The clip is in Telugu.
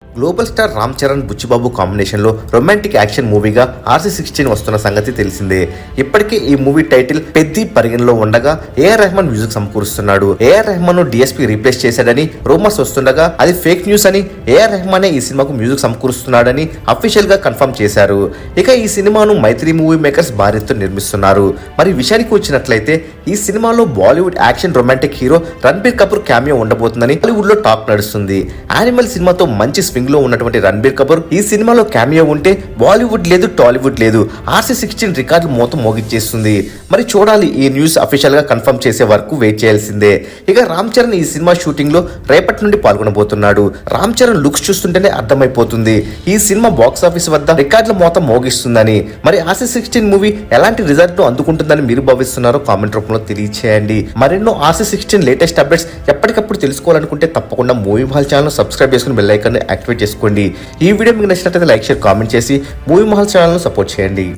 గ్లోబల్ స్టార్ రామ్ చరణ్ బుచ్చిబాబు కాంబినేషన్లో రొమాంటిక్ యాక్షన్ మూవీగా RC16 వస్తున్న సంగతి తెలిసిందే. ఇప్పటికే ఈ మూవీ టైటిల్ పెద్ది పరిగణలో ఉండగా ఏఆర్ రెహమాన్ మ్యూజిక్ సమకూరుస్తున్నాడు. ఏఆర్ రెహమాన్ DSP రీప్లేస్ చేశాడని రూమర్స్ వస్తుండగా అది ఫేక్ న్యూస్ అని ఏఆర్ రెహమానే ఈ సినిమాకు మ్యూజిక్ సమకూరుస్తున్నాడని అఫీషియల్ గా కన్ఫర్మ్ చేశారు. ఇక ఈ సినిమాను మైత్రి మూవీ మేకర్స్ భారీతో నిర్మిస్తున్నారు. మరి విషయానికి వచ్చినట్లయితే ఈ సినిమాలో Bollywood action romantic hero Ranbir Kapoor cameo ఉండబోతుందని హాలీవుడ్ లో టాక్ నడుస్తుంది. యానిమల్ సినిమాతో మంచి స్వింగ్ లో ఉన్నటువంటి రణబీర్ కపూర్ ఈ సినిమాలో క్యామియో ఉంటే బాలీవుడ్ లేదు, టాలీవుడ్ లేదు, RC16 రికార్డులు మొత్తం మోగిచ్చేస్తుంది. మరి చూడాలి, ఈ న్యూస్ అఫీషియల్ గా కన్ఫర్మ్ చేసే వరకు వెయిట్ చేయాల్సిందే. ఇక రామ్ చరణ్ ఈ సినిమా షూటింగ్ లో రేపటి నుండి పాల్గొనబోతున్నాడు. రామ్ చరణ్ లుక్స్ చూస్తుంటేనే అర్థమైపోతుంది ఈ సినిమా బాక్స్ ఆఫీస్ వద్ద రికార్డుల మొత్తం మోగిస్తుందని. మరి RC16 మూవీ ఎలాంటి రిజల్ట్ అందుకుంటుందని మీరు భావిస్తున్నారో కామెంట్ రూపంలో తెలియచేయండి. మరెన్నో RC16 లేటెస్ట్ అప్డేట్స్ ఎప్పటికప్పుడు తెలుసుకోవాలనుకుంటే తప్పకుండా మూవీ మహల్ ఛానల్ సబ్స్క్రైబ్ చేసుకుని బెల్ ఐకాన్ యాక్టివేట్ చేసుకోండి. ఈ వీడియో మీకు నచ్చినట్లయితే లైక్, షేర్, కామెంట్ చేసి మూవీ మహల్ ఛానల్ సపోర్ట్ చేయండి.